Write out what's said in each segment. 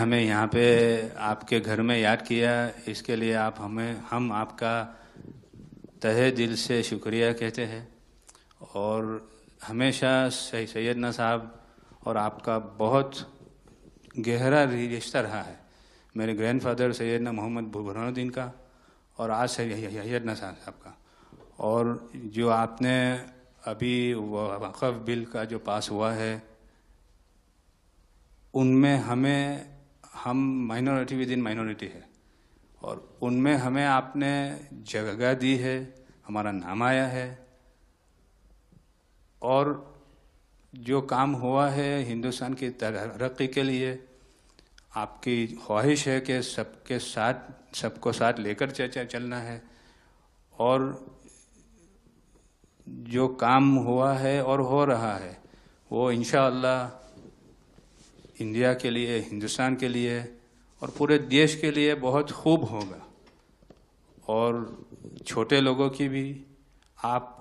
हमें यहाँ पे आपके घर में याद किया, इसके लिए हम आपका तहे दिल से शुक्रिया कहते हैं। और हमेशा सैयदना साहब और आपका बहुत गहरा रिश्ता रहा है, मेरे ग्रैंडफादर सैयदना मोहम्मद बुरहानुद्दीन का और आज सैयदना साहब का। और जो आपने अभी वक़फ़ बिल का जो पास हुआ है, उनमें हम माइनॉरिटी विद इन माइनॉरिटी है, और उनमें हमें आपने जगह दी है, हमारा नाम आया है। और जो काम हुआ है हिंदुस्तान की तरक्की के लिए, आपकी ख्वाहिश है कि सबको साथ लेकर चलना है। और जो काम हुआ है और हो रहा है वो इंशाअल्लाह इंडिया के लिए, हिंदुस्तान के लिए और पूरे देश के लिए बहुत खूब होगा। और छोटे लोगों की भी, आप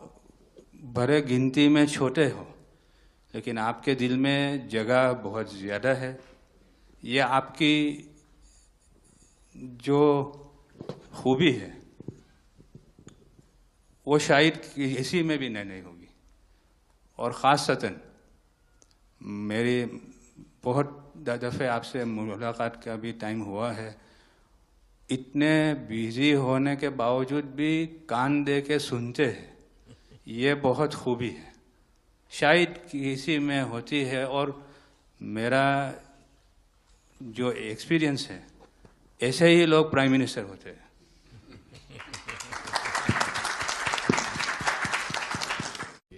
भरे गिनती में छोटे हो लेकिन आपके दिल में जगह बहुत ज़्यादा है। ये आपकी जो खूबी है वो शायद किसी में भी नहीं होगी। और ख़ासतन मेरी बहुत दफ़े आपसे मुलाकात का भी टाइम हुआ है, इतने बिज़ी होने के बावजूद भी कान दे के सुनते हैं, ये बहुत खूबी है, शायद किसी में होती है। और मेरा जो एक्सपीरियंस है, ऐसे ही लोग प्राइम मिनिस्टर होते हैं।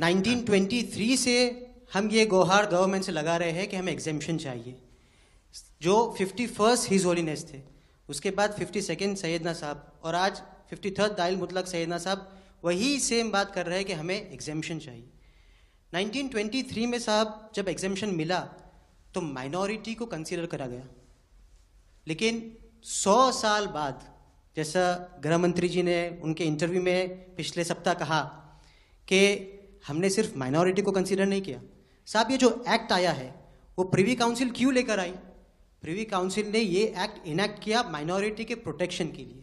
1923 से हम ये गुहार गवर्नमेंट से लगा रहे हैं कि हमें एग्जेम्पशन चाहिए। जो 51st हिज होलीनेस थे, उसके बाद 52nd सैयदना साहब, और आज 53rd दाइल मुतलक सैयदना साहब वही सेम बात कर रहे हैं कि हमें एग्जेम्पशन चाहिए। 1923 में साहब जब एग्जेम्पशन मिला तो माइनॉरिटी को कंसीडर करा गया, लेकिन 100 साल बाद, जैसा गृह मंत्री जी ने उनके इंटरव्यू में पिछले सप्ताह कहा कि हमने सिर्फ माइनॉरिटी को कंसीडर नहीं किया। साहब ये जो एक्ट आया है वो प्रिवी काउंसिल क्यों लेकर आई? प्रिवी काउंसिल ने ये एक्ट इनैक्ट किया माइनॉरिटी के प्रोटेक्शन के लिए,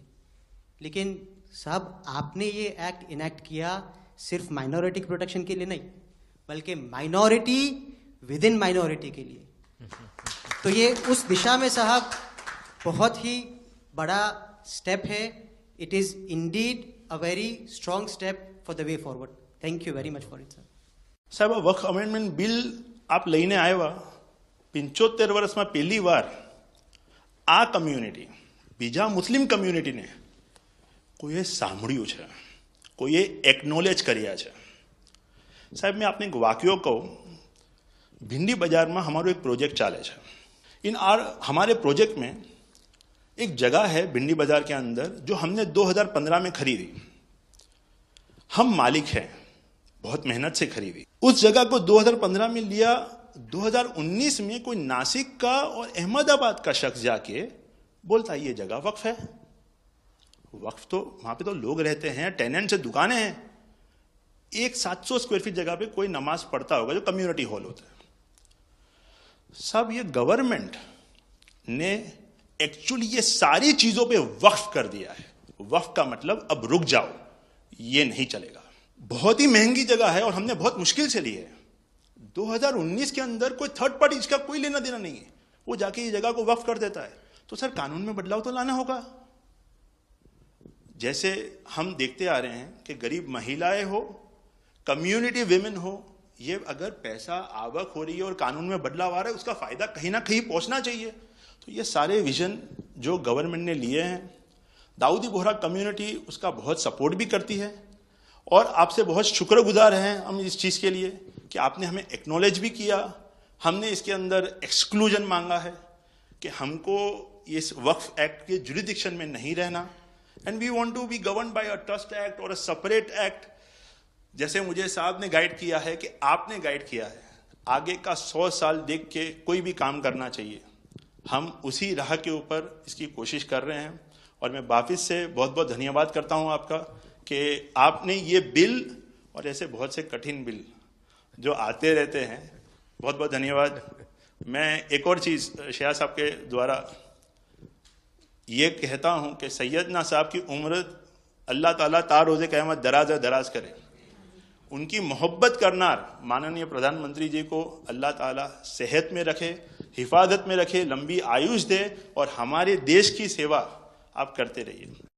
लेकिन साहब आपने ये एक्ट इनैक्ट किया सिर्फ माइनॉरिटी के प्रोटेक्शन के लिए नहीं, बल्कि माइनॉरिटी विद इन माइनॉरिटी के लिए। तो ये उस दिशा में साहब बहुत ही बड़ा स्टेप है। It is indeed a very strong step for the way forward. Thank you very much for it sir. સાહેબ, વક્ફ અમેન્ડમેન્ટ બિલ આપ લઈને આવ્યા, 75 વર્ષમાં પહેલી વાર આ કમ્યુનિટી, બીજા મુસ્લિમ કમ્યુનિટીને કોઈએ સાંભળ્યું છે, કોઈએ એકનોલેજ કર્યા છે। સાહેબ, मैं आपने एक वाक्य कहूँ, भिंडी बाजार में हमारो एक प्रोजेक्ट चाले है। हमारे प्रोजेक्ट में एक जगह है भिंडी बाजार के अंदर जो हमने 2015 में खरीदी। हम मालिक हैं, बहुत मेहनत से खरीदी। उस जगह को 2015 में लिया, 2019 में कोई नासिक का और अहमदाबाद का शख्स जाके बोलता ये जगह वक्फ है। वक्फ तो वहां पे तो लोग रहते हैं, टेनेंट्स है, दुकानें हैं। एक 700 स्क्वायर फीट जगह पे कोई नमाज पढ़ता होगा जो कम्युनिटी हॉल होता है। सब ये गवर्नमेंट ने एक्चुअली ये सारी चीजों पे वक्फ कर दिया है। वक्फ का मतलब अब रुक जाओ, ये नहीं चलेगा। बहुत ही महंगी जगह है और हमने बहुत मुश्किल से ली है। 2019 के अंदर कोई थर्ड पार्टी, इसका कोई लेना देना नहीं है, वो जाके ये जगह को वक्फ कर देता है। तो सर कानून में बदलाव तो लाना होगा। जैसे हम देखते आ रहे हैं कि गरीब महिलाएं हो, कम्युनिटी विमेन हो, ये अगर पैसा आवक हो रही है और कानून में बदलाव आ रहा है, उसका फायदा कहीं ना कहीं पहुंचना चाहिए। तो ये सारे विजन जो गवर्नमेंट ने लिए हैं, दाऊदी बोहरा कम्युनिटी उसका बहुत सपोर्ट भी करती है और आपसे बहुत शुक्रगुजार हैं हम इस चीज़ के लिए कि आपने हमें एक्नॉलेज भी किया। हमने इसके अंदर एक्सक्लूजन मांगा है कि हमको इस वक्फ एक्ट के जुरिडिक्शन में नहीं रहना, and we want to be govern by a trust act और अ सेपरेट एक्ट। जैसे मुझे साहब ने गाइड किया है कि आपने गाइड किया है, आगे का 100 साल देख के कोई भी काम करना चाहिए। हम उसी राह के ऊपर इसकी कोशिश कर रहे हैं और मैं वापिस से बहुत बहुत धन्यवाद करता हूं आपका कि आपने ये बिल और ऐसे बहुत से कठिन बिल जो आते रहते हैं, बहुत बहुत धन्यवाद। मैं एक और चीज़ शया साहब के द्वारा ये कहता हूँ कि सैयदना साहब की उम्र अल्लाह ताला ता रोज़े क़यामत दराज करे। उनकी मोहब्बत करनार माननीय प्रधानमंत्री जी को अल्लाह ताला सेहत में रखे, हिफाजत में रखे, लंबी आयुष दे और हमारे देश की सेवा आप करते रहिए।